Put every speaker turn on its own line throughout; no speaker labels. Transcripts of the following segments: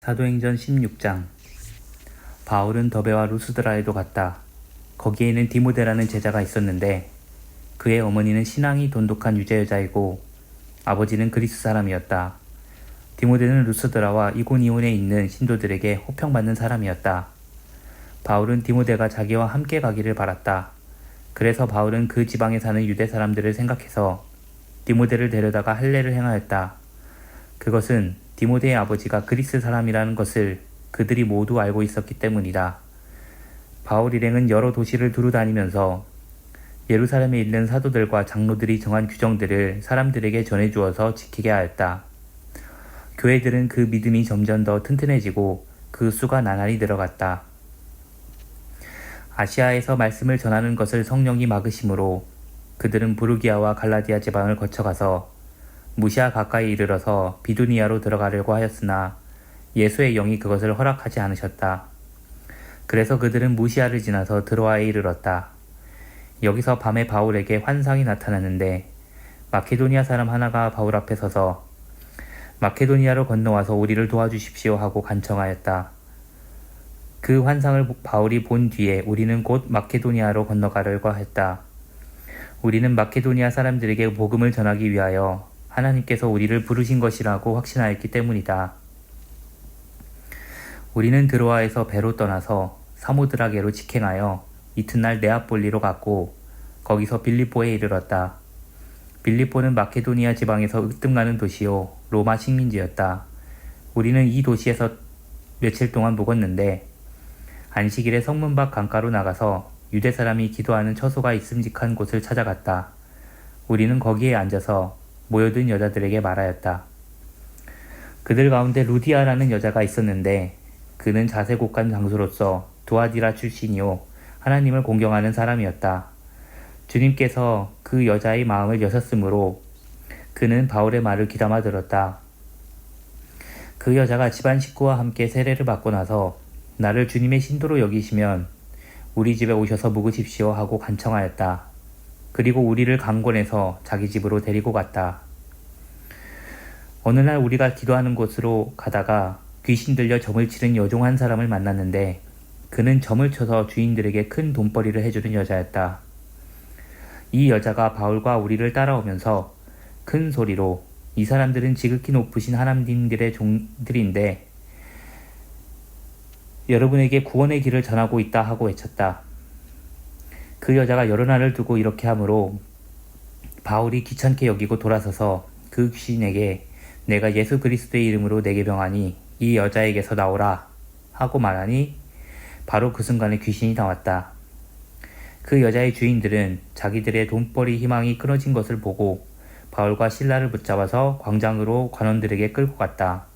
사도행전 16장. 바울은 더베와 루스드라에도 갔다. 거기에는 디모데라는 제자가 있었는데 그의 어머니는 신앙이 돈독한 유대 여자이고 아버지는 그리스 사람이었다. 디모데는 루스드라와 이고니온에 있는 신도들에게 호평받는 사람이었다. 바울은 디모데가 자기와 함께 가기를 바랐다. 그래서 바울은 그 지방에 사는 유대 사람들을 생각해서 디모데를 데려다가 할례를 행하였다. 그것은 디모데의 아버지가 그리스 사람이라는 것을 그들이 모두 알고 있었기 때문이다. 바울 일행은 여러 도시를 두루 다니면서 예루살렘에 있는 사도들과 장로들이 정한 규정들을 사람들에게 전해주어서 지키게 하였다. 교회들은 그 믿음이 점점 더 튼튼해지고 그 수가 나날이 늘어갔다. 아시아에서 말씀을 전하는 것을 성령이 막으심으로 그들은 부르기아와 갈라디아 지방을 거쳐가서 무시아 가까이 이르러서 비두니아로 들어가려고 하였으나 예수의 영이 그것을 허락하지 않으셨다. 그래서 그들은 무시아를 지나서 드로아에 이르렀다. 여기서 밤에 바울에게 환상이 나타났는데 마케도니아 사람 하나가 바울 앞에 서서 마케도니아로 건너와서 우리를 도와주십시오 하고 간청하였다. 그 환상을 바울이 본 뒤에 우리는 곧 마케도니아로 건너가려고 했다. 우리는 마케도니아 사람들에게 복음을 전하기 위하여 하나님께서 우리를 부르신 것이라고 확신하였기 때문이다. 우리는 드로아에서 배로 떠나서 사모드라게로 직행하여 이튿날 네아폴리로 갔고 거기서 빌립보에 이르렀다. 빌립보는 마케도니아 지방에서 으뜸가는 도시요 로마 식민지였다. 우리는 이 도시에서 며칠 동안 묵었는데 안식일에 성문 밖 강가로 나가서 유대 사람이 기도하는 처소가 있음직한 곳을 찾아갔다. 우리는 거기에 앉아서 모여든 여자들에게 말하였다. 그들 가운데 루디아라는 여자가 있었는데 그는 자세곡한 장수로서 두아디라 출신이요 하나님을 공경하는 사람이었다. 주님께서 그 여자의 마음을 여셨으므로 그는 바울의 말을 귀담아 들었다. 그 여자가 집안 식구와 함께 세례를 받고 나서 나를 주님의 신도로 여기시면 우리 집에 오셔서 묵으십시오 하고 간청하였다. 그리고 우리를 강권해서 자기 집으로 데리고 갔다. 어느 날 우리가 기도하는 곳으로 가다가 귀신 들려 점을 치는 여종 한 사람을 만났는데 그는 점을 쳐서 주인들에게 큰 돈벌이를 해주는 여자였다. 이 여자가 바울과 우리를 따라오면서 큰 소리로 이 사람들은 지극히 높으신 하나님들의 종들인데 여러분에게 구원의 길을 전하고 있다 하고 외쳤다. 그 여자가 여러 날을 두고 이렇게 하므로 바울이 귀찮게 여기고 돌아서서 그 귀신에게 내가 예수 그리스도의 이름으로 내게 명하니 이 여자에게서 나오라 하고 말하니 바로 그 순간에 귀신이 나왔다. 그 여자의 주인들은 자기들의 돈벌이 희망이 끊어진 것을 보고 바울과 실라를 붙잡아서 광장으로 관원들에게 끌고 갔다.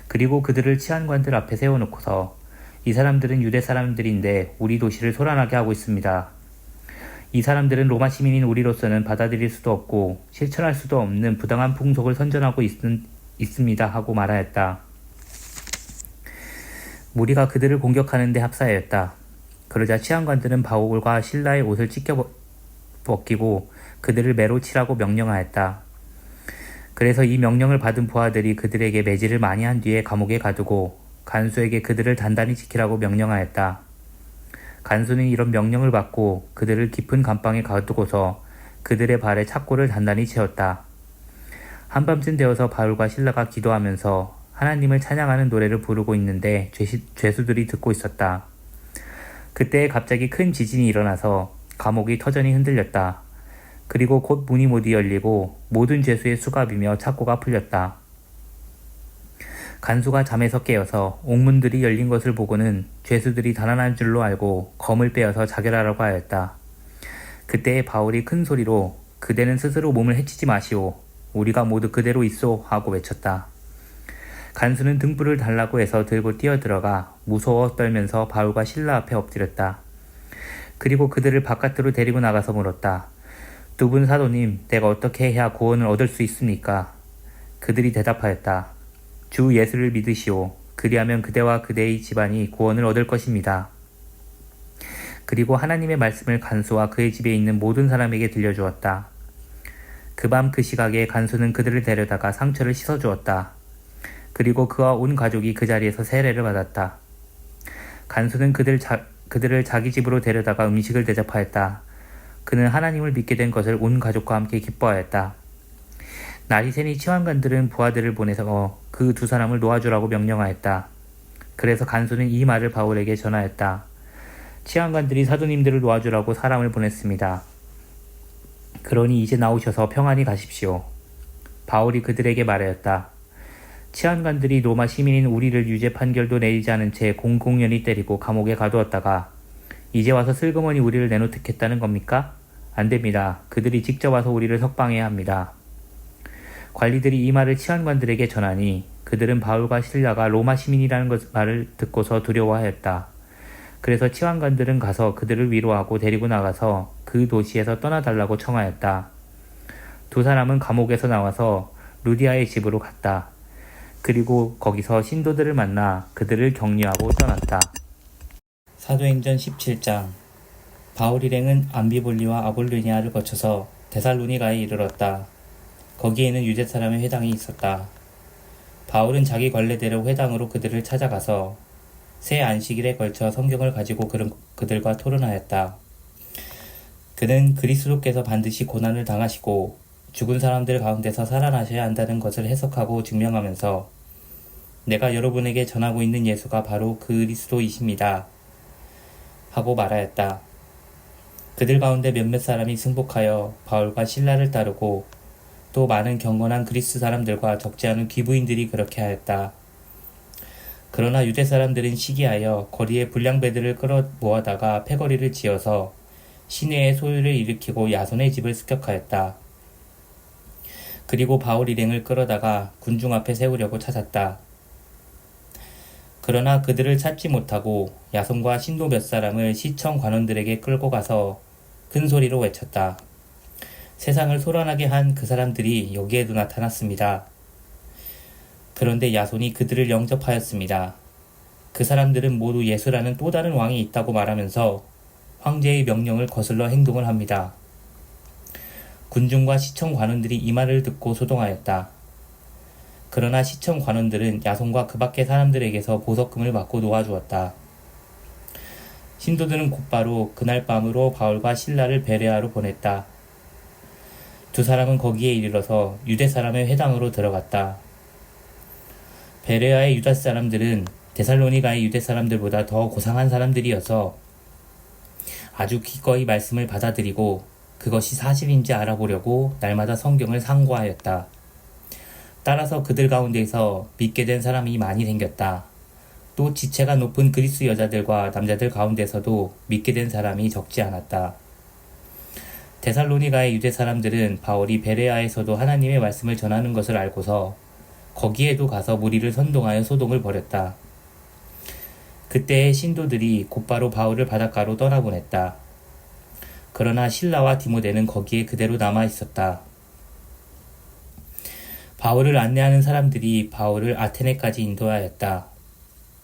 그리고 그들을 치안관들 앞에 세워놓고서 이 사람들은 유대 사람들인데 우리 도시를 소란하게 하고 있습니다. 이 사람들은 로마 시민인 우리로서는 받아들일 수도 없고 실천할 수도 없는 부당한 풍속을 선전하고 있습니다 하고 말하였다. 무리가 그들을 공격하는 데 합사하였다. 그러자 치안관들은 바울과 실라의 옷을 찢겨 벗기고 그들을 매로 치라고 명령하였다. 그래서 이 명령을 받은 부하들이 그들에게 매질을 많이 한 뒤에 감옥에 가두고 간수에게 그들을 단단히 지키라고 명령하였다. 간수는 이런 명령을 받고 그들을 깊은 감방에 가두고서 그들의 발에 착고를 단단히 채웠다. 한밤쯤 되어서 바울과 실라가 기도하면서 하나님을 찬양하는 노래를 부르고 있는데 죄수들이 듣고 있었다. 그때 갑자기 큰 지진이 일어나서 감옥이 터전히 흔들렸다. 그리고 곧 문이 모두 열리고 모든 죄수의 수가 비며 착고가 풀렸다. 간수가 잠에서 깨어서 옥문들이 열린 것을 보고는 죄수들이 달아난 줄로 알고 검을 빼어서 자결하라고 하였다. 그때 바울이 큰 소리로 그대는 스스로 몸을 해치지 마시오. 우리가 모두 그대로 있소 하고 외쳤다. 간수는 등불을 달라고 해서 들고 뛰어들어가 무서워 떨면서 바울과 실라 앞에 엎드렸다. 그리고 그들을 바깥으로 데리고 나가서 물었다. 두 분 사도님, 내가 어떻게 해야 구원을 얻을 수 있습니까? 그들이 대답하였다. 주 예수를 믿으시오. 그리하면 그대와 그대의 집안이 구원을 얻을 것입니다. 그리고 하나님의 말씀을 간수와 그의 집에 있는 모든 사람에게 들려주었다. 그 밤 그 시각에 간수는 그들을 데려다가 상처를 씻어주었다. 그리고 그와 온 가족이 그 자리에서 세례를 받았다. 간수는 그들을 자기 집으로 데려다가 음식을 대접하였다. 그는 하나님을 믿게 된 것을 온 가족과 함께 기뻐하였다. 날이 새니 치환관들은 부하들을 보내서 그 두 사람을 놓아주라고 명령하였다. 그래서 간수는 이 말을 바울에게 전하였다. 치환관들이 사도님들을 놓아주라고 사람을 보냈습니다. 그러니 이제 나오셔서 평안히 가십시오. 바울이 그들에게 말하였다. 치안관들이 로마 시민인 우리를 유죄 판결도 내리지 않은 채 공공연히 때리고 감옥에 가두었다가 이제 와서 슬그머니 우리를 내놓겠다는 겁니까? 안 됩니다. 그들이 직접 와서 우리를 석방해야 합니다. 관리들이 이 말을 치안관들에게 전하니 그들은 바울과 실라가 로마 시민이라는 말을 듣고서 두려워하였다. 그래서 치안관들은 가서 그들을 위로하고 데리고 나가서 그 도시에서 떠나달라고 청하였다. 두 사람은 감옥에서 나와서 루디아의 집으로 갔다. 그리고 거기서 신도들을 만나 그들을 격려하고 떠났다. 사도행전 17장. 바울 일행은 암비볼리와 아볼로니아를 거쳐서 데살로니가에 이르렀다. 거기에는 유대 사람의 회당이 있었다. 바울은 자기 관례대로 회당으로 그들을 찾아가서 새 안식일에 걸쳐 성경을 가지고 그들과 토론하였다. 그는 그리스도께서 반드시 고난을 당하시고 죽은 사람들 가운데서 살아나셔야 한다는 것을 해석하고 증명하면서 내가 여러분에게 전하고 있는 예수가 바로 그리스도이십니다. 하고 말하였다. 그들 가운데 몇몇 사람이 승복하여 바울과 실라를 따르고 또 많은 경건한 그리스 사람들과 적지 않은 귀부인들이 그렇게 하였다. 그러나 유대 사람들은 시기하여 거리에 불량배들을 끌어 모아다가 패거리를 지어서 시내에 소유를 일으키고 야손의 집을 습격하였다. 그리고 바울 일행을 끌어다가 군중 앞에 세우려고 찾았다. 그러나 그들을 찾지 못하고 야손과 신도 몇 사람을 시청 관원들에게 끌고 가서 큰 소리로 외쳤다. 세상을 소란하게 한 그 사람들이 여기에도 나타났습니다. 그런데 야손이 그들을 영접하였습니다. 그 사람들은 모두 예수라는 또 다른 왕이 있다고 말하면서 황제의 명령을 거슬러 행동을 합니다. 군중과 시청 관원들이 이 말을 듣고 소동하였다. 그러나 시청 관원들은 야손과 그 밖의 사람들에게서 보석금을 받고 놓아주었다. 신도들은 곧바로 그날 밤으로 바울과 실라를 베레아로 보냈다. 두 사람은 거기에 이르러서 유대 사람의 회당으로 들어갔다. 베레아의 유다 사람들은 데살로니가의 유대 사람들보다 더 고상한 사람들이어서 아주 기꺼이 말씀을 받아들이고 그것이 사실인지 알아보려고 날마다 성경을 상고하였다. 따라서 그들 가운데서 믿게 된 사람이 많이 생겼다. 또 지체가 높은 그리스 여자들과 남자들 가운데서도 믿게 된 사람이 적지 않았다. 데살로니가의 유대 사람들은 바울이 베레아에서도 하나님의 말씀을 전하는 것을 알고서 거기에도 가서 무리를 선동하여 소동을 벌였다. 그때의 신도들이 곧바로 바울을 바닷가로 떠나보냈다. 그러나 실라와 디모데는 거기에 그대로 남아 있었다. 바울을 안내하는 사람들이 바울을 아테네까지 인도하였다.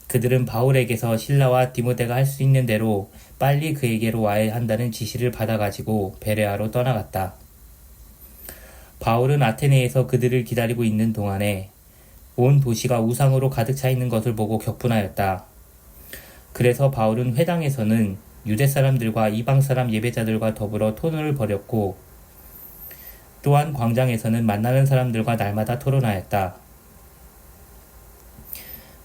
그들은 바울에게서 실라와 디모데가 할 수 있는 대로 빨리 그에게로 와야 한다는 지시를 받아가지고 베레아로 떠나갔다. 바울은 아테네에서 그들을 기다리고 있는 동안에 온 도시가 우상으로 가득 차 있는 것을 보고 격분하였다. 그래서 바울은 회당에서는 유대 사람들과 이방 사람 예배자들과 더불어 토론을 벌였고 또한 광장에서는 만나는 사람들과 날마다 토론하였다.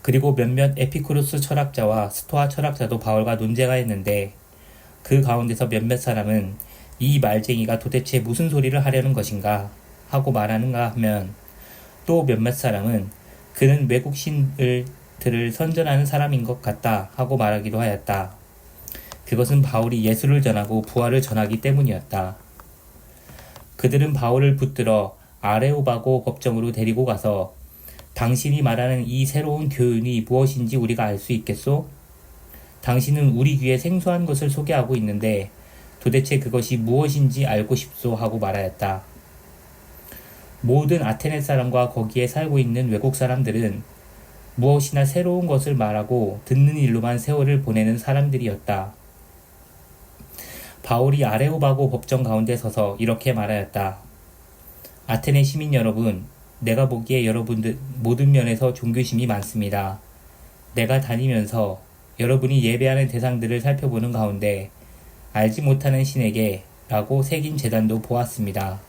그리고 몇몇 에피쿠로스 철학자와 스토아 철학자도 바울과 논쟁하 했는데 그 가운데서 몇몇 사람은 이 말쟁이가 도대체 무슨 소리를 하려는 것인가 하고 말하는가 하면 또 몇몇 사람은 그는 외국 신들을 선전하는 사람인 것 같다 하고 말하기도 하였다. 그것은 바울이 예수를 전하고 부활을 전하기 때문이었다. 그들은 바울을 붙들어 아레오바고 법정으로 데리고 가서 당신이 말하는 이 새로운 교훈이 무엇인지 우리가 알 수 있겠소? 당신은 우리 귀에 생소한 것을 소개하고 있는데 도대체 그것이 무엇인지 알고 싶소 하고 말하였다. 모든 아테네 사람과 거기에 살고 있는 외국 사람들은 무엇이나 새로운 것을 말하고 듣는 일로만 세월을 보내는 사람들이었다. 바울이 아레오바고 법정 가운데 서서 이렇게 말하였다. 아테네 시민 여러분, 내가 보기에 여러분들 모든 면에서 종교심이 많습니다. 내가 다니면서 여러분이 예배하는 대상들을 살펴보는 가운데 알지 못하는 신에게 라고 새긴 제단도 보았습니다.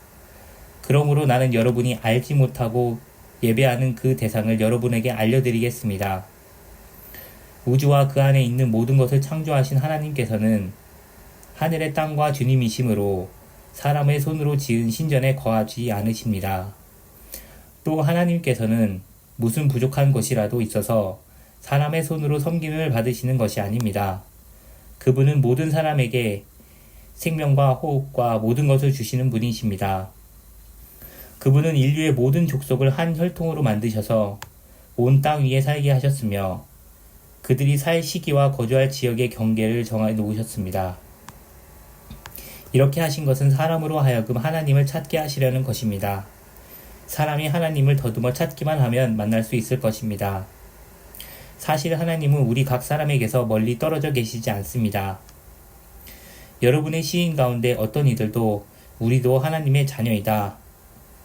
그러므로 나는 여러분이 알지 못하고 예배하는 그 대상을 여러분에게 알려드리겠습니다. 우주와 그 안에 있는 모든 것을 창조하신 하나님께서는 하늘의 땅과 주님이시므로 사람의 손으로 지은 신전에 거하지 않으십니다. 또 하나님께서는 무슨 부족한 것이라도 있어서 사람의 손으로 섬김을 받으시는 것이 아닙니다. 그분은 모든 사람에게 생명과 호흡과 모든 것을 주시는 분이십니다. 그분은 인류의 모든 족속을 한 혈통으로 만드셔서 온 땅 위에 살게 하셨으며 그들이 살 시기와 거주할 지역의 경계를 정해 놓으셨습니다. 이렇게 하신 것은 사람으로 하여금 하나님을 찾게 하시려는 것입니다. 사람이 하나님을 더듬어 찾기만 하면 만날 수 있을 것입니다. 사실 하나님은 우리 각 사람에게서 멀리 떨어져 계시지 않습니다. 여러분의 시인 가운데 어떤 이들도 우리도 하나님의 자녀이다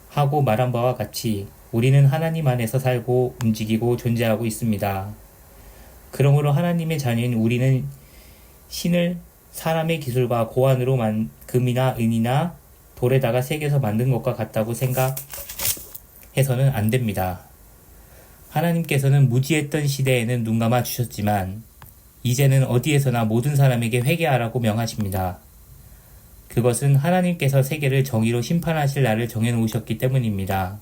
하고 말한 바와 같이 우리는 하나님 안에서 살고 움직이고 존재하고 있습니다. 그러므로 하나님의 자녀인 우리는 신을 사람의 기술과 고안으로 금이나 은이나 돌에다가 새겨서 만든 것과 같다고 생각해서는 안 됩니다. 하나님께서는 무지했던 시대에는 눈 감아 주셨지만 이제는 어디에서나 모든 사람에게 회개하라고 명하십니다. 그것은 하나님께서 세계를 정의로 심판하실 날을 정해놓으셨기 때문입니다.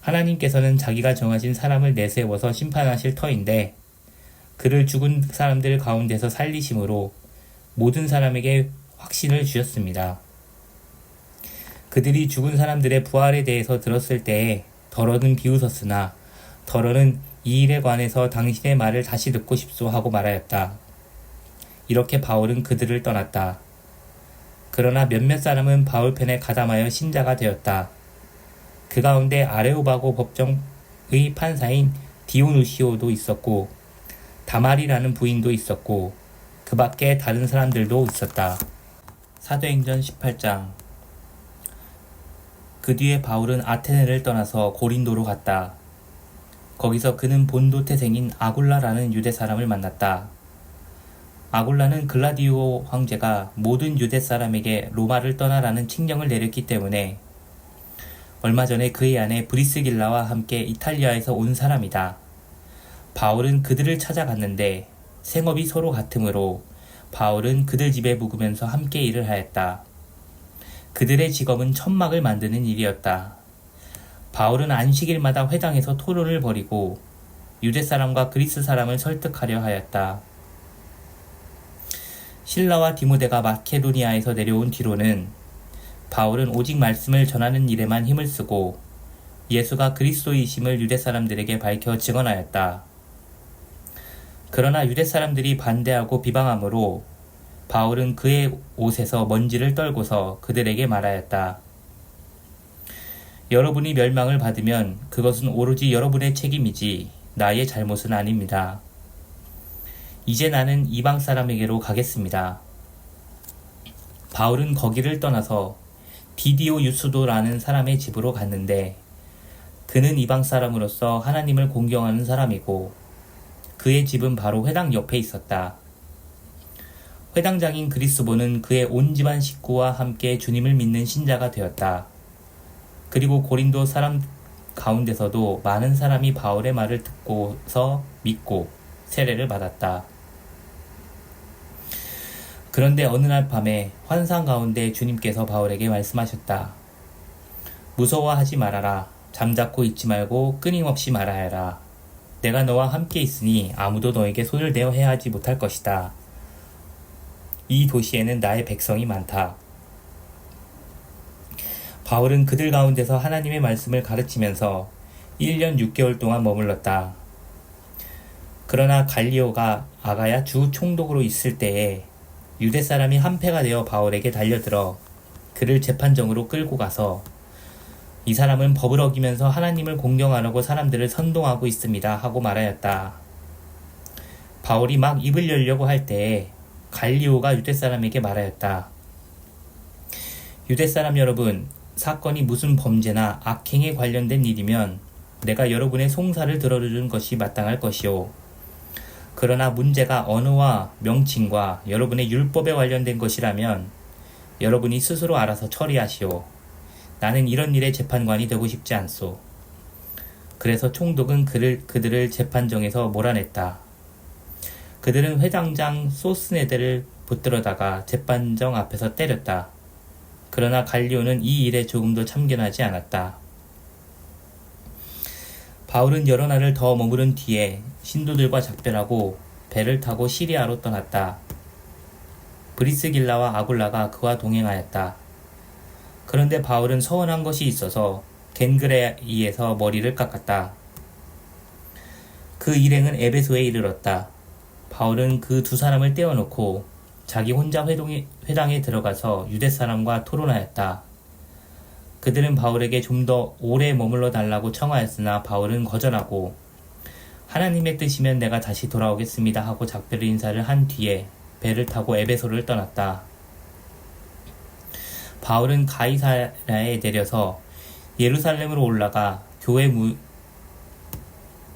하나님께서는 자기가 정하신 사람을 내세워서 심판하실 터인데 그를 죽은 사람들 가운데서 살리심으로 모든 사람에게 확신을 주셨습니다. 그들이 죽은 사람들의 부활에 대해서 들었을 때에 더러는 비웃었으나 더러는 이 일에 관해서 당신의 말을 다시 듣고 싶소 하고 말하였다. 이렇게 바울은 그들을 떠났다. 그러나 몇몇 사람은 바울 편에 가담하여 신자가 되었다. 그 가운데 아레오바고 법정의 판사인 디오누시오도 있었고 다말이라는 부인도 있었고 그 밖에 다른 사람들도 있었다. 사도행전 18장. 그 뒤에 바울은 아테네를 떠나서 고린도로 갔다. 거기서 그는 본도 태생인 아굴라라는 유대 사람을 만났다. 아굴라는 글라디오 황제가 모든 유대 사람에게 로마를 떠나라는 칙령을 내렸기 때문에 얼마 전에 그의 아내 브리스길라와 함께 이탈리아에서 온 사람이다. 바울은 그들을 찾아갔는데 생업이 서로 같으므로 바울은 그들 집에 묵으면서 함께 일을 하였다. 그들의 직업은 천막을 만드는 일이었다. 바울은 안식일마다 회당에서 토론을 벌이고 유대 사람과 그리스 사람을 설득하려 하였다. 실라와 디모데가 마케도니아에서 내려온 뒤로는 바울은 오직 말씀을 전하는 일에만 힘을 쓰고 예수가 그리스도이심을 유대 사람들에게 밝혀 증언하였다. 그러나 유대 사람들이 반대하고 비방함으로 바울은 그의 옷에서 먼지를 떨고서 그들에게 말하였다. 여러분이 멸망을 받으면 그것은 오로지 여러분의 책임이지 나의 잘못은 아닙니다. 이제 나는 이방 사람에게로 가겠습니다. 바울은 거기를 떠나서 디디오 유스도라는 사람의 집으로 갔는데 그는 이방 사람으로서 하나님을 공경하는 사람이고 그의 집은 바로 회당 옆에 있었다. 회당장인 그리스보는 그의 온 집안 식구와 함께 주님을 믿는 신자가 되었다. 그리고 고린도 사람 가운데서도 많은 사람이 바울의 말을 듣고서 믿고 세례를 받았다. 그런데 어느 날 밤에 환상 가운데 주님께서 바울에게 말씀하셨다. 무서워하지 말아라. 잠자코 있지 말고 끊임없이 말하여라. 내가 너와 함께 있으니 아무도 너에게 손을 대어 해하지 못할 것이다. 이 도시에는 나의 백성이 많다. 바울은 그들 가운데서 하나님의 말씀을 가르치면서 1년 6개월 동안 머물렀다. 그러나 갈리오가 아가야 주 총독으로 있을 때에 유대 사람이 한패가 되어 바울에게 달려들어 그를 재판정으로 끌고 가서 이 사람은 법을 어기면서 하나님을 공경하려고 사람들을 선동하고 있습니다 하고 말하였다. 바울이 막 입을 열려고 할 때에 갈리오가 유대 사람에게 말하였다. 유대 사람 여러분, 사건이 무슨 범죄나 악행에 관련된 일이면 내가 여러분의 송사를 들어주는 것이 마땅할 것이요. 그러나 문제가 언어와 명칭과 여러분의 율법에 관련된 것이라면 여러분이 스스로 알아서 처리하시오. 나는 이런 일의 재판관이 되고 싶지 않소. 그래서 총독은 그들을 재판정에서 몰아냈다. 그들은 회당장 소스네데를 붙들어다가 재판정 앞에서 때렸다. 그러나 갈리오는 이 일에 조금도 참견하지 않았다. 바울은 여러 날을 더 머무른 뒤에 신도들과 작별하고 배를 타고 시리아로 떠났다. 브리스길라와 아굴라가 그와 동행하였다. 그런데 바울은 서운한 것이 있어서 겐그레이에서 머리를 깎았다. 그 일행은 에베소에 이르렀다. 바울은 그 두 사람을 떼어놓고 자기 혼자 회당에 들어가서 유대 사람과 토론하였다. 그들은 바울에게 좀 더 오래 머물러 달라고 청하였으나 바울은 거절하고 하나님의 뜻이면 내가 다시 돌아오겠습니다 하고 작별 인사를 한 뒤에 배를 타고 에베소를 떠났다. 바울은 가이사랴에 내려서 예루살렘으로 올라가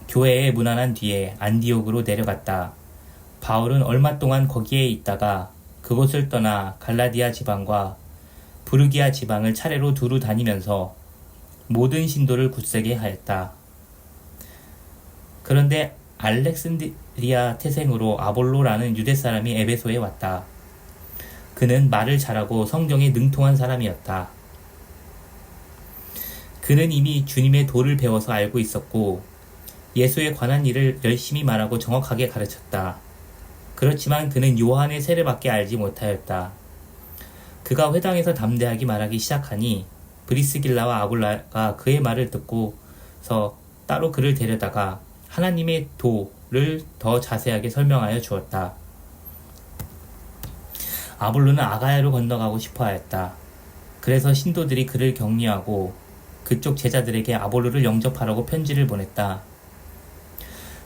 교회에 문안한 뒤에 안디옥으로 내려갔다. 바울은 얼마 동안 거기에 있다가 그곳을 떠나 갈라디아 지방과 부르기아 지방을 차례로 두루 다니면서 모든 신도를 굳세게 하였다. 그런데 알렉산드리아 태생으로 아볼로라는 유대 사람이 에베소에 왔다. 그는 말을 잘하고 성경에 능통한 사람이었다. 그는 이미 주님의 도를 배워서 알고 있었고 예수에 관한 일을 열심히 말하고 정확하게 가르쳤다. 그렇지만 그는 요한의 세례밖에 알지 못하였다. 그가 회당에서 담대하게 말하기 시작하니 브리스길라와 아굴라가 그의 말을 듣고서 따로 그를 데려다가 하나님의 도를 더 자세하게 설명하여 주었다. 아볼로는 아가야로 건너가고 싶어 하였다. 그래서 신도들이 그를 격려하고 그쪽 제자들에게 아볼로를 영접하라고 편지를 보냈다.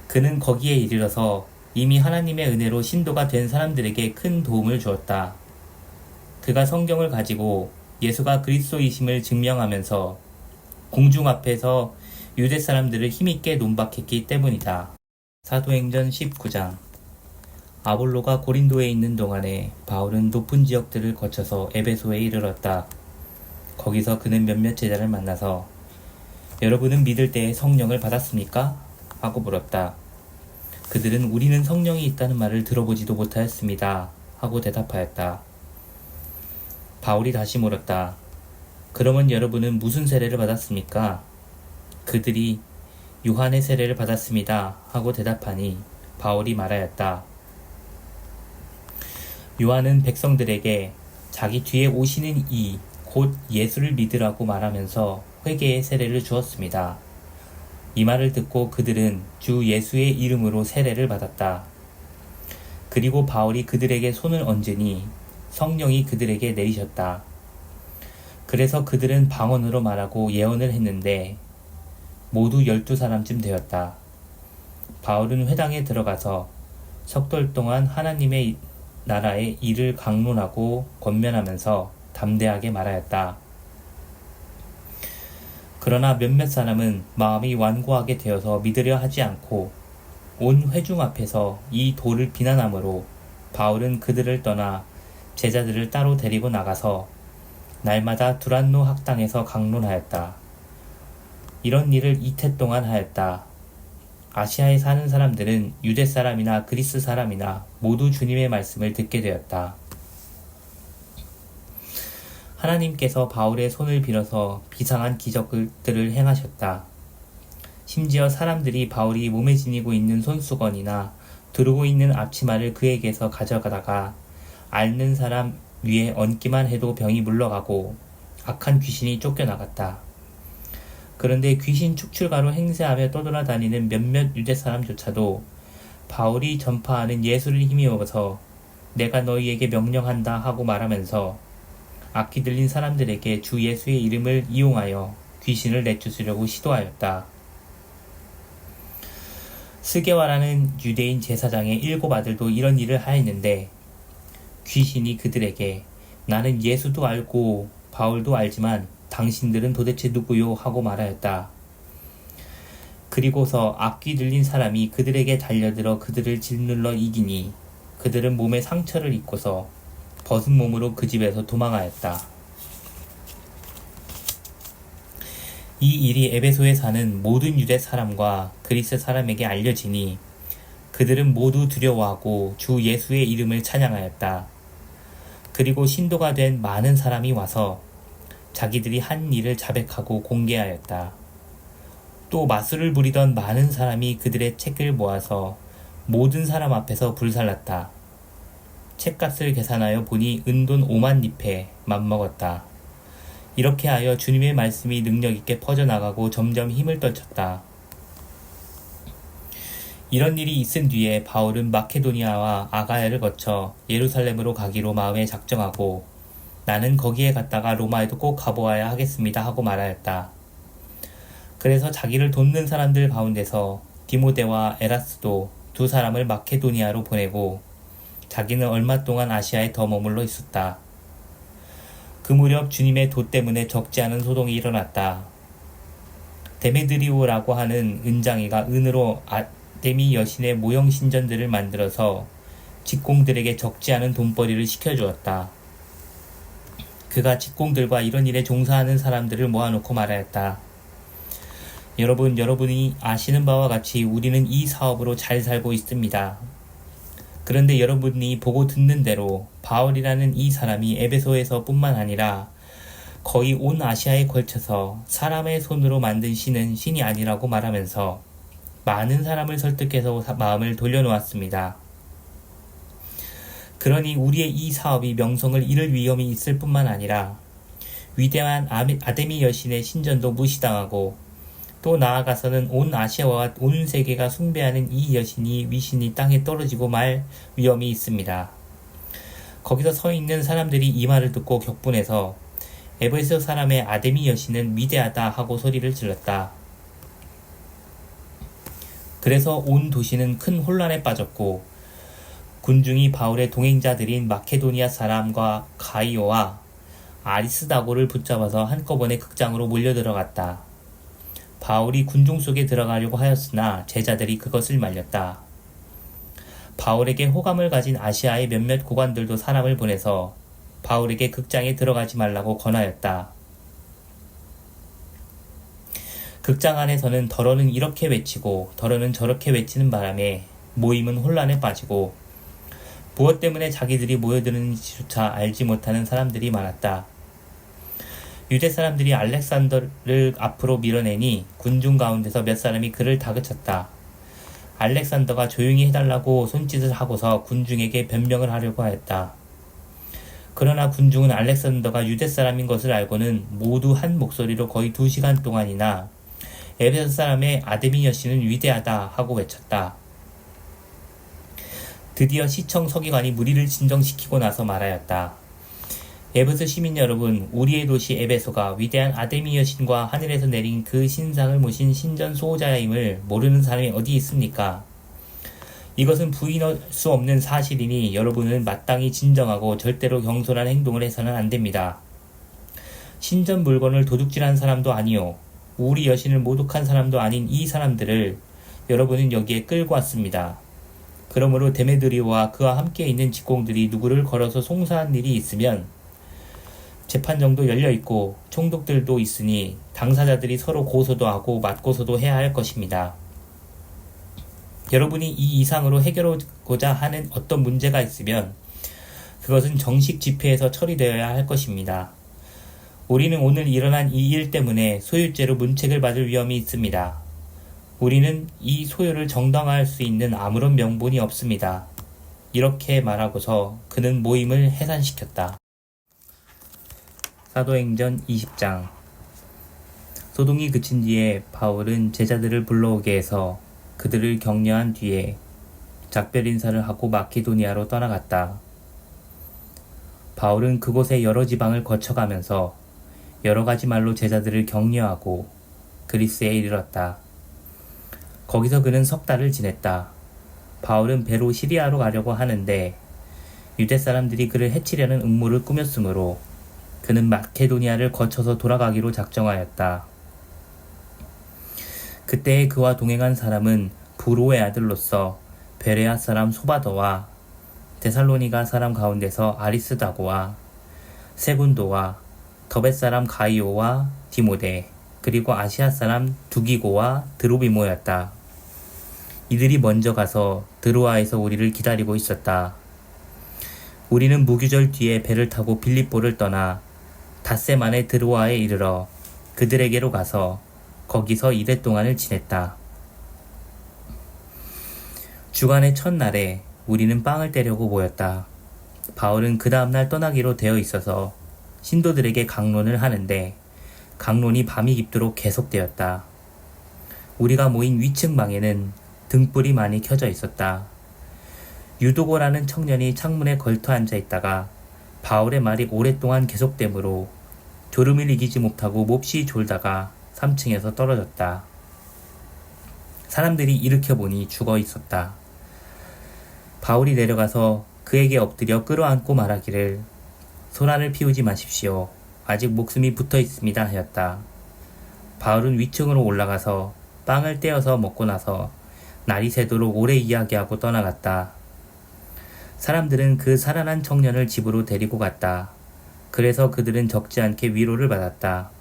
그는 거기에 이르러서 이미 하나님의 은혜로 신도가 된 사람들에게 큰 도움을 주었다. 그가 성경을 가지고 예수가 그리스도이심을 증명하면서 공중 앞에서 유대 사람들을 힘있게 논박했기 때문이다. 사도행전 19장. 아볼로가 고린도에 있는 동안에 바울은 높은 지역들을 거쳐서 에베소에 이르렀다. 거기서 그는 몇몇 제자를 만나서 여러분은 믿을 때에 성령을 받았습니까? 하고 물었다. 그들은 우리는 성령이 있다는 말을 들어보지도 못하였습니다. 하고 대답하였다. 바울이 다시 물었다. 그러면 여러분은 무슨 세례를 받았습니까? 그들이 요한의 세례를 받았습니다. 하고 대답하니 바울이 말하였다. 요한은 백성들에게 자기 뒤에 오시는 이 곧 예수를 믿으라고 말하면서 회개의 세례를 주었습니다. 이 말을 듣고 그들은 주 예수의 이름으로 세례를 받았다. 그리고 바울이 그들에게 손을 얹으니 성령이 그들에게 내리셨다. 그래서 그들은 방언으로 말하고 예언을 했는데 모두 12사람쯤 되었다. 바울은 회당에 들어가서 석 달 동안 하나님의 나라의 일을 강론하고 권면하면서 담대하게 말하였다. 그러나 몇몇 사람은 마음이 완고하게 되어서 믿으려 하지 않고 온 회중 앞에서 이 도를 비난하므로 바울은 그들을 떠나 제자들을 따로 데리고 나가서 날마다 두란노 학당에서 강론하였다. 이런 일을 이태 동안 하였다. 아시아에 사는 사람들은 유대 사람이나 그리스 사람이나 모두 주님의 말씀을 듣게 되었다. 하나님께서 바울의 손을 빌어서 비상한 기적들을 행하셨다. 심지어 사람들이 바울이 몸에 지니고 있는 손수건이나 두르고 있는 앞치마를 그에게서 가져가다가 앓는 사람 위에 얹기만 해도 병이 물러가고 악한 귀신이 쫓겨나갔다. 그런데 귀신 축출가로 행세하며 떠돌아다니는 몇몇 유대 사람조차도 바울이 전파하는 예수를 힘입어서 내가 너희에게 명령한다 하고 말하면서 악기 들린 사람들에게 주 예수의 이름을 이용하여 귀신을 내쫓으려고 시도하였다. 스게와라는 유대인 제사장의 7 아들도 이런 일을 하였는데 귀신이 그들에게 나는 예수도 알고 바울도 알지만 당신들은 도대체 누구요? 하고 말하였다. 그리고서 앞귀 들린 사람이 그들에게 달려들어 그들을 짓눌러 이기니 그들은 몸에 상처를 입고서 벗은 몸으로 그 집에서 도망하였다. 이 일이 에베소에 사는 모든 유대 사람과 그리스 사람에게 알려지니 그들은 모두 두려워하고 주 예수의 이름을 찬양하였다. 그리고 신도가 된 많은 사람이 와서 자기들이 한 일을 자백하고 공개하였다. 또 마술을 부리던 많은 사람이 그들의 책을 모아서 모든 사람 앞에서 불살랐다. 책값을 계산하여 보니 은돈 5만 니페 맘먹었다. 이렇게 하여 주님의 말씀이 능력있게 퍼져나가고 점점 힘을 떨쳤다. 이런 일이 있은 뒤에 바울은 마케도니아와 아가야를 거쳐 예루살렘으로 가기로 마음에 작정하고 나는 거기에 갔다가 로마에도 꼭 가보아야 하겠습니다 하고 말하였다. 그래서 자기를 돕는 사람들 가운데서 디모데와 에라스도 두 사람을 마케도니아로 보내고 자기는 얼마 동안 아시아에 더 머물러 있었다. 그 무렵 주님의 도 때문에 적지 않은 소동이 일어났다. 데메드리오라고 하는 은장이가 은으로 아데미 여신의 모형 신전들을 만들어서 직공들에게 적지 않은 돈벌이를 시켜주었다. 그가 직공들과 이런 일에 종사하는 사람들을 모아놓고 말하였다. 여러분이 아시는 바와 같이 우리는 이 사업으로 잘 살고 있습니다. 그런데 여러분이 보고 듣는 대로 바울이라는 이 사람이 에베소에서 뿐만 아니라 거의 온 아시아에 걸쳐서 사람의 손으로 만든 신은 신이 아니라고 말하면서 많은 사람을 설득해서 마음을 돌려놓았습니다. 그러니 우리의 이 사업이 명성을 잃을 위험이 있을 뿐만 아니라 위대한 아데미 여신의 신전도 무시당하고 또 나아가서는 온 아시아와 온 세계가 숭배하는 이 여신이 위신이 땅에 떨어지고 말 위험이 있습니다. 거기서 서 있는 사람들이 이 말을 듣고 격분해서 에베소 사람의 아데미 여신은 위대하다 하고 소리를 질렀다. 그래서 온 도시는 큰 혼란에 빠졌고 군중이 바울의 동행자들인 마케도니아 사람과 가이오와 아리스다고를 붙잡아서 한꺼번에 극장으로 몰려들어갔다. 바울이 군중 속에 들어가려고 하였으나 제자들이 그것을 말렸다. 바울에게 호감을 가진 아시아의 몇몇 고관들도 사람을 보내서 바울에게 극장에 들어가지 말라고 권하였다. 극장 안에서는 더러는 이렇게 외치고 더러는 저렇게 외치는 바람에 모임은 혼란에 빠지고 무엇 때문에 자기들이 모여드는지조차 알지 못하는 사람들이 많았다. 유대 사람들이 알렉산더를 앞으로 밀어내니 군중 가운데서 몇 사람이 그를 다그쳤다. 알렉산더가 조용히 해달라고 손짓을 하고서 군중에게 변명을 하려고 하였다. 그러나 군중은 알렉산더가 유대 사람인 것을 알고는 모두 한 목소리로 거의 2시간 동안이나 에베소 사람의 아데미 여신은 위대하다 하고 외쳤다. 드디어 시청 서기관이 무리를 진정시키고 나서 말하였다. 에베소 시민 여러분, 우리의 도시 에베소가 위대한 아데미 여신과 하늘에서 내린 그 신상을 모신 신전 수호자임을 모르는 사람이 어디 있습니까? 이것은 부인할 수 없는 사실이니 여러분은 마땅히 진정하고 절대로 경솔한 행동을 해서는 안 됩니다. 신전 물건을 도둑질한 사람도 아니요, 우리 여신을 모독한 사람도 아닌 이 사람들을 여러분은 여기에 끌고 왔습니다. 그러므로 데메드리오와 그와 함께 있는 직공들이 누구를 걸어서 송사한 일이 있으면 재판정도 열려있고 총독들도 있으니 당사자들이 서로 고소도 하고 맞고소도 해야 할 것입니다. 여러분이 이 이상으로 해결하고자 하는 어떤 문제가 있으면 그것은 정식 집회에서 처리되어야 할 것입니다. 우리는 오늘 일어난 이 일 때문에 소유죄로 문책을 받을 위험이 있습니다. 우리는 이 소유를 정당화할 수 있는 아무런 명분이 없습니다. 이렇게 말하고서 그는 모임을 해산시켰다. 사도행전 20장. 소동이 그친 뒤에 바울은 제자들을 불러오게 해서 그들을 격려한 뒤에 작별 인사를 하고 마케도니아로 떠나갔다. 바울은 그곳의 여러 지방을 거쳐가면서 여러 가지 말로 제자들을 격려하고 그리스에 이르렀다. 거기서 그는 석 달을 지냈다. 바울은 배로 시리아로 가려고 하는데 유대 사람들이 그를 해치려는 음모를 꾸몄으므로 그는 마케도니아를 거쳐서 돌아가기로 작정하였다. 그때에 그와 동행한 사람은 부로의 아들로서 베레아 사람 소바더와 데살로니가 사람 가운데서 아리스다고와 세군도와 더벳 사람 가이오와 디모데, 그리고 아시아 사람 두기고와 드로비모였다. 이들이 먼저 가서 드로아에서 우리를 기다리고 있었다. 우리는 무교절 뒤에 배를 타고 빌립보를 떠나 닷새 만에 드로아에 이르러 그들에게로 가서 거기서 이달 동안을 지냈다. 주간의 첫날에 우리는 빵을 떼려고 모였다. 바울은 그 다음날 떠나기로 되어 있어서 신도들에게 강론을 하는데 강론이 밤이 깊도록 계속되었다. 우리가 모인 위층 방에는 등불이 많이 켜져 있었다. 유도고라는 청년이 창문에 걸터 앉아 있다가 바울의 말이 오랫동안 계속되므로 졸음을 이기지 못하고 몹시 졸다가 3층에서 떨어졌다. 사람들이 일으켜보니 죽어 있었다. 바울이 내려가서 그에게 엎드려 끌어안고 말하기를 소란을 피우지 마십시오. 아직 목숨이 붙어 있습니다 하였다. 바울은 위층으로 올라가서 빵을 떼어서 먹고 나서 날이 새도록 오래 이야기하고 떠나갔다. 사람들은 그 살아난 청년을 집으로 데리고 갔다. 그래서 그들은 적지 않게 위로를 받았다.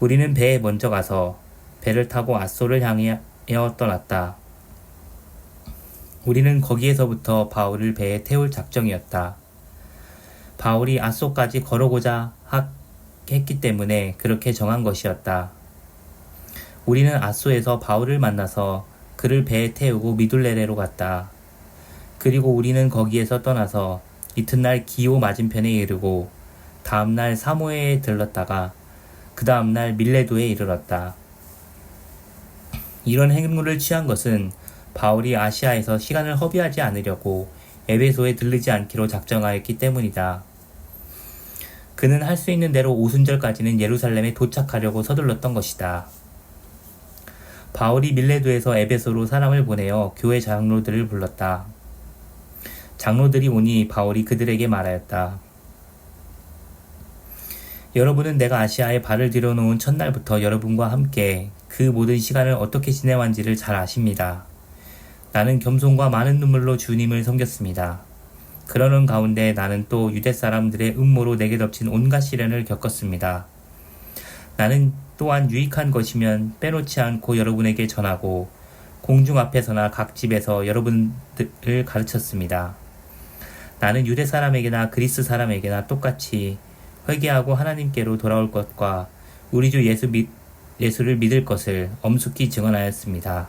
우리는 배에 먼저 가서 배를 타고 앗소를 향하여 떠났다. 우리는 거기에서부터 바울을 배에 태울 작정이었다. 바울이 앗소까지 걸어오자 했기 때문에 그렇게 정한 것이었다. 우리는 앗소에서 바울을 만나서 그를 배에 태우고 미둘레레로 갔다. 그리고 우리는 거기에서 떠나서 이튿날 기오 맞은편에 이르고 다음날 사모에에 들렀다가 그 다음날 밀레도에 이르렀다. 이런 행물을 취한 것은 바울이 아시아에서 시간을 허비하지 않으려고 에베소에 들르지 않기로 작정하였기 때문이다. 그는 할 수 있는 대로 오순절까지는 예루살렘에 도착하려고 서둘렀던 것이다. 바울이 밀레도에서 에베소로 사람을 보내어 교회 장로들을 불렀다. 장로들이 오니 바울이 그들에게 말하였다. 여러분은 내가 아시아에 발을 들여놓은 첫날부터 여러분과 함께 그 모든 시간을 어떻게 지내왔는지를 잘 아십니다. 나는 겸손과 많은 눈물로 주님을 섬겼습니다. 그러는 가운데 나는 또 유대 사람들의 음모로 내게 덮친 온갖 시련을 겪었습니다. 나는 또한 유익한 것이면 빼놓지 않고 여러분에게 전하고 공중 앞에서나 각 집에서 여러분들을 가르쳤습니다. 나는 유대 사람에게나 그리스 사람에게나 똑같이 회개하고 하나님께로 돌아올 것과 우리 주 예수를 믿을 것을 엄숙히 증언하였습니다.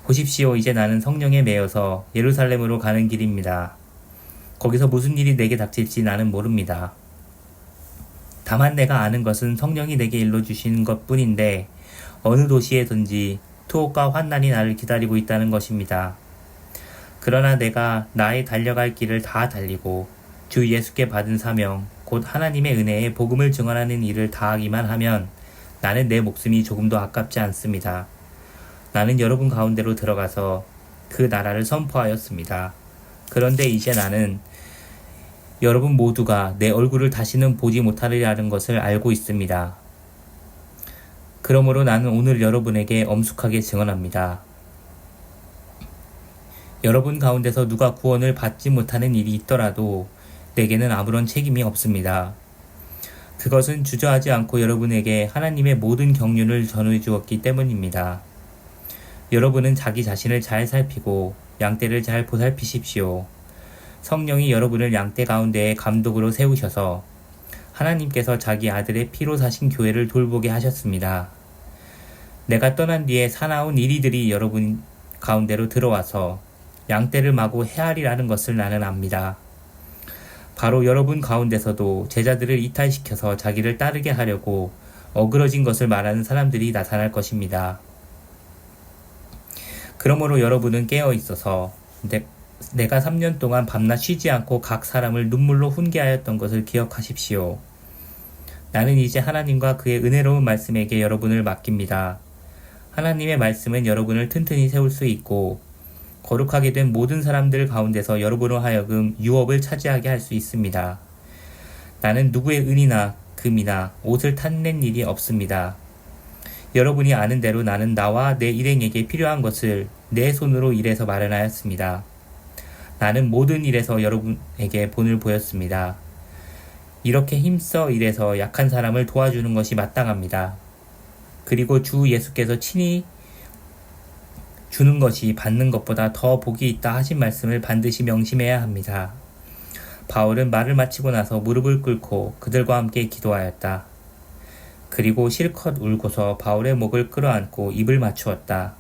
보십시오. 이제 나는 성령에 매여서 예루살렘으로 가는 길입니다. 거기서 무슨 일이 내게 닥칠지 나는 모릅니다. 다만 내가 아는 것은 성령이 내게 일러주신 것뿐인데 어느 도시에든지 투옥과 환난이 나를 기다리고 있다는 것입니다. 그러나 내가 나의 달려갈 길을 다 달리고 주 예수께 받은 사명, 곧 하나님의 은혜의 복음을 증언하는 일을 다하기만 하면 나는 내 목숨이 조금도 아깝지 않습니다. 나는 여러분 가운데로 들어가서 그 나라를 선포하였습니다. 그런데 이제 나는 여러분 모두가 내 얼굴을 다시는 보지 못하리라는 것을 알고 있습니다. 그러므로 나는 오늘 여러분에게 엄숙하게 증언합니다. 여러분 가운데서 누가 구원을 받지 못하는 일이 있더라도 내게는 아무런 책임이 없습니다. 그것은 주저하지 않고 여러분에게 하나님의 모든 경륜을 전해주었기 때문입니다. 여러분은 자기 자신을 잘 살피고 양떼를 잘 보살피십시오. 성령이 여러분을 양떼 가운데에 감독으로 세우셔서 하나님께서 자기 아들의 피로 사신 교회를 돌보게 하셨습니다. 내가 떠난 뒤에 사나운 이리들이 여러분 가운데로 들어와서 양떼를 마구 해하리라는 것을 나는 압니다. 바로 여러분 가운데서도 제자들을 이탈시켜서 자기를 따르게 하려고 어그러진 것을 말하는 사람들이 나타날 것입니다. 그러므로 여러분은 깨어 있어서 내가 3년 동안 밤낮 쉬지 않고 각 사람을 눈물로 훈계하였던 것을 기억하십시오. 나는 이제 하나님과 그의 은혜로운 말씀에게 여러분을 맡깁니다. 하나님의 말씀은 여러분을 튼튼히 세울 수 있고 거룩하게 된 모든 사람들 가운데서 여러분으로 하여금 유업을 차지하게 할 수 있습니다. 나는 누구의 은이나 금이나 옷을 탐낸 일이 없습니다. 여러분이 아는 대로 나는 나와 내 일행에게 필요한 것을 내 손으로 일해서 마련하였습니다. 나는 모든 일에서 여러분에게 본을 보였습니다. 이렇게 힘써 일해서 약한 사람을 도와주는 것이 마땅합니다. 그리고 주 예수께서 친히 주는 것이 받는 것보다 더 복이 있다 하신 말씀을 반드시 명심해야 합니다. 바울은 말을 마치고 나서 무릎을 꿇고 그들과 함께 기도하였다. 그리고 실컷 울고서 바울의 목을 끌어안고 입을 맞추었다.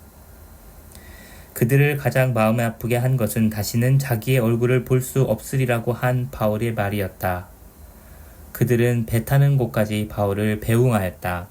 그들을 가장 마음 아프게 한 것은 다시는 자기의 얼굴을 볼 수 없으리라고 한 바울의 말이었다. 그들은 배 타는 곳까지 바울을 배웅하였다.